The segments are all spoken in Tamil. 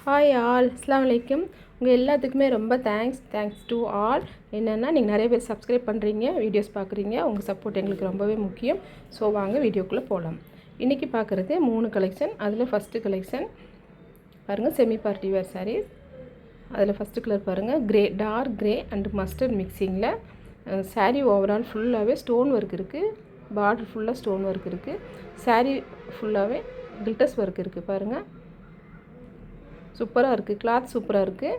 ஹாய் ஆல், அஸ்ஸலாமு அலைக்கும். உங்கள் எல்லாத்துக்குமே ரொம்ப தேங்க்ஸ் டு ஆல். என்னென்னா நீங்கள் நிறைய பேர் சப்ஸ்கிரைப் பண்ணுறீங்க, வீடியோஸ் பார்க்குறீங்க. உங்கள் சப்போர்ட் எங்களுக்கு ரொம்பவே முக்கியம். ஸோ வாங்க வீடியோக்குள்ளே போகலாம். இன்றைக்கி பார்க்குறது 3 கலெக்ஷன். அதில் ஃபஸ்ட்டு கலெக்ஷன் பாருங்கள், செமி பார்ட்டி வேர் சாரீஸ். அதில் ஃபஸ்ட்டு கலர் பாருங்கள், grey, dark grey and mustard மிக்சிங்கில். சாரீ ஓவரால் ஃபுல்லாகவே ஸ்டோன் ஒர்க் இருக்குது. பார்டர் ஃபுல்லாக ஸ்டோன் ஒர்க் இருக்குது. சாரீ ஃபுல்லாகவே கில்டர்ஸ் ஒர்க் இருக்குது. பாருங்கள், சூப்பராக இருக்குது. கிளாத் சூப்பராக இருக்குது,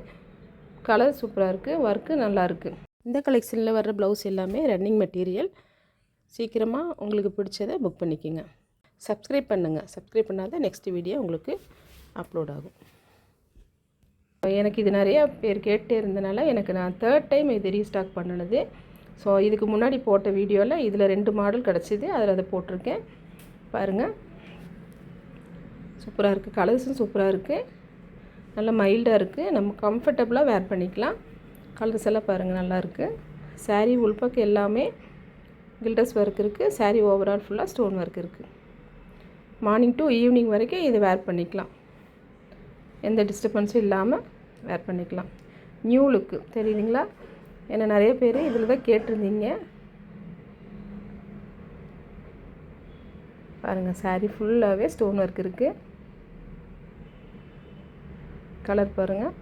கலர் சூப்பராக இருக்குது, ஒர்க்கு நல்லா இருக்குது. இந்த கலெக்ஷனில் வர்ற ப்ளவுஸ் எல்லாமே ரன்னிங் மெட்டீரியல். சீக்கிரமாக உங்களுக்கு பிடிச்சதை புக் பண்ணிக்கோங்க. சப்ஸ்கிரைப் பண்ணுங்கள். சப்ஸ்கிரைப் பண்ணாதான் நெக்ஸ்ட் வீடியோ உங்களுக்கு அப்லோட் ஆகும். எனக்கு இது நிறையா பேர் கேட்டே இருந்தனால நான் 3rd டைம் இது ரீஸ்டாக் பண்ணினது. ஸோ இதுக்கு முன்னாடி போட்ட வீடியோவில் இதில் 2 மாடல் கிடச்சிது, அதில் அதை போட்டிருக்கேன். பாருங்கள், சூப்பராக இருக்குது. கலர்ஸும் சூப்பராக இருக்குது, நல்லா மைல்டாக இருக்குது. நம்ம கம்ஃபர்டபுளாக வேர் பண்ணிக்கலாம். கலர்ஸ் எல்லாம் பாருங்கள், நல்லாயிருக்கு. சாரீ உள்பக்கம் எல்லாமே கில்டர்ஸ் ஒர்க் இருக்குது. சாரீ ஓவரால் ஃபுல்லாக ஸ்டோன் ஒர்க் இருக்குது. மார்னிங் டு ஈவினிங் வரைக்கும் இது வேர் பண்ணிக்கலாம், எந்த டிஸ்டர்பன்ஸும் இல்லாமல் வேர் பண்ணிக்கலாம். நியூ லுக்கு தெரியுதுங்களா? ஏன்னா நிறைய பேர் இதில் தான் கேட்டிருந்தீங்க. பாருங்கள், சாரீ ஃபுல்லாகவே ஸ்டோன் ஒர்க் இருக்குது. கலர் பாருங்கள்,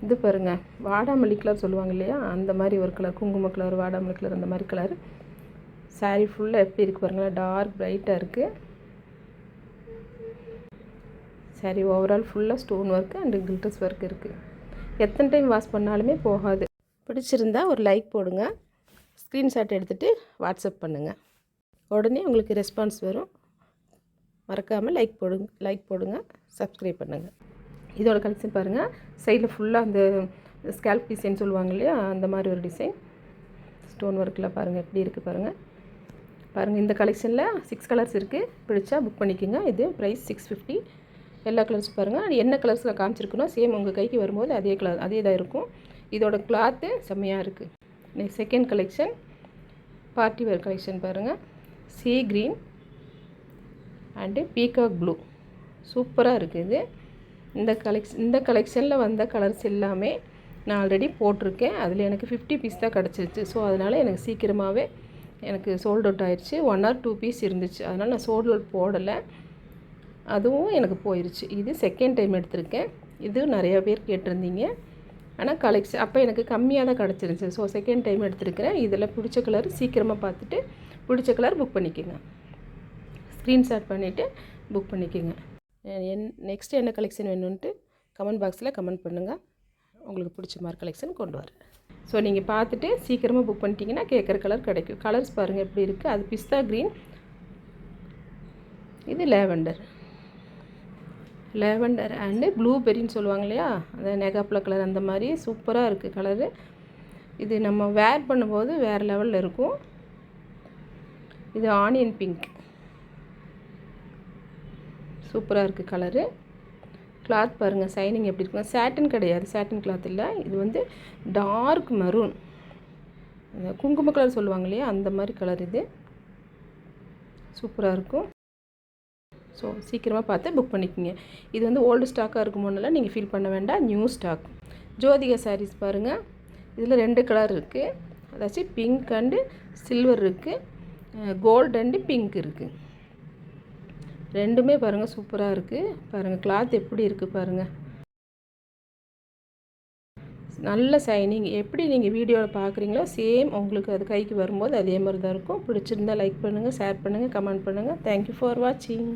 இது பாருங்கள், வாடாமல்லி கலர் சொல்லுவாங்க இல்லையா, அந்த மாதிரி ஒரு கலர், குங்கும கலர், வாடாமல்லி கலர், அந்த மாதிரி கலர். சாரீ ஃபுல்லாக எப்படி இருக்குது பாருங்களேன், டார்க் பிரைட்டாக இருக்குது. சாரீ ஓவரால் ஃபுல்லாக stone work and glitters work இருக்குது. எத்தனை டைம் வாஷ் பண்ணாலுமே போகாது. பிடிச்சிருந்தா ஒரு லைக் போடுங்க, ஸ்க்ரீன்ஷாட் எடுத்துகிட்டு வாட்ஸ்அப் பண்ணுங்கள். உடனே உங்களுக்கு ரெஸ்பான்ஸ் வரும். மறக்காமல் லைக் போடுங்க, சப்ஸ்கிரைப் பண்ணுங்கள். இதோட கலெக்ஷன் பாருங்கள், சைடில் ஃபுல்லாக அந்த ஸ்கேல்ப் டிசைன் சொல்லுவாங்க இல்லையா, அந்த மாதிரி ஒரு டிசைன். ஸ்டோன் ஒர்க்கில் பாருங்கள் எப்படி இருக்குது பாருங்கள். இந்த கலெக்ஷனில் 6 கலர்ஸ் இருக்குது. பிடிச்சா புக் பண்ணிக்கோங்க. இது ப்ரைஸ் 650. எல்லா கலர்ஸும் பாருங்கள். அது என்ன கலர்ஸ் நான் காமிச்சிருக்கணும், சேம் உங்கள் கைக்கு வரும்போது அதே கலர் அதே தான் இருக்கும். இதோட கிளாத்து செம்மையாக இருக்குது. Next second collection party wear collection பாருங்கள். Sea green and peacock blue சூப்பராக இருக்குது. இந்த கலெக்ஷனில் வந்த கலர்ஸ் எல்லாமே நான் ஆல்ரெடி போட்டிருக்கேன். அதில் எனக்கு 50 பீஸ் தான் கிடச்சிருச்சு. ஸோ அதனால் எனக்கு சீக்கிரமாகவே சோல்ட் அவுட் ஆயிடுச்சு. 1 or 2 பீஸ் இருந்துச்சு, அதனால் நான் சோல்ட் அவுட் போடலை. அதுவும் எனக்கு போயிடுச்சு. இது செகண்ட் டைம் எடுத்திருக்கேன். இது நிறையா பேர் கேட்டிருந்தீங்க, ஆனால் கலெக்ஷன் அப்போ எனக்கு கம்மியாக தான் கிடச்சிருந்துச்சு. ஸோ செகண்ட் டைம் எடுத்திருக்கிறேன். இதில் பிடிச்ச கலர் சீக்கிரமாக பார்த்துட்டு பிடிச்ச கலர் புக் பண்ணிக்கோங்க. ஸ்க்ரீன்ஷாட் பண்ணிவிட்டு புக் பண்ணிக்கோங்க. நெக்ஸ்ட் என்ன கலெக்ஷன் வேணும்ன்ட்டு கமெண்ட் பாக்ஸில் கமெண்ட் பண்ணுங்கள். உங்களுக்கு பிடிச்ச மாதிரி கலெக்ஷன் கொண்டு வரேன். ஸோ நீங்கள் பார்த்துட்டு சீக்கிரமாக புக் பண்ணிட்டீங்கன்னா கேட்குற கலர் கிடைக்கும். கலர்ஸ் பாருங்கள் எப்படி இருக்குது. அது பிஸ்தா க்ரீன், இது லேவண்டர் அண்டு ப்ளூபெரின்னு சொல்லுவாங்க இல்லையா, அந்த நெகாப்ல கலர், அந்த மாதிரி சூப்பராக இருக்குது கலரு. இது நம்ம வேர் பண்ணும்போது வேறு லெவலில் இருக்கும். இது ஆனியன் பிங்க், சூப்பராக இருக்குது கலரு. கிளாத் பாருங்கள், சைனிங் எப்படி இருக்கும். சாட்டின் கிடையாது, சாட்டின் கிளாத் இல்லை. இது டார்க் மரூன், குங்கும கலர் சொல்லுவாங்க இல்லையா, அந்த மாதிரி கலர். இது சூப்பராக இருக்கும். ஸோ சீக்கிரமாக பார்த்து புக் பண்ணிக்கோங்க. இது ஓல்டு ஸ்டாக்காக இருக்குமோனால நீங்கள் ஃபீல் பண்ண வேண்டாம், நியூ ஸ்டாக். ஜோதிகா சாரீஸ் பாருங்கள். இதில் 2 கலர் இருக்குது. அதாச்சும் பிங்க் அண்டு சில்வர் இருக்குது, கோல்டு அண்டு பிங்க் இருக்குது. ரெண்டுமே பாருங்கள் சூப்பராக இருக்குது. பாருங்கள் கிளாத் எப்படி இருக்குது பாருங்கள், நல்ல சைனிங். எப்படி நீங்கள் வீடியோவில் பார்க்குறீங்களோ சேம் உங்களுக்கு அது கைக்கு வரும்போது அதே மாதிரி தான் இருக்கும். பிடிச்சிருந்தால் லைக் பண்ணுங்கள், ஷேர் பண்ணுங்கள், கமெண்ட் பண்ணுங்கள். தேங்க்யூ ஃபார் வாட்சிங்.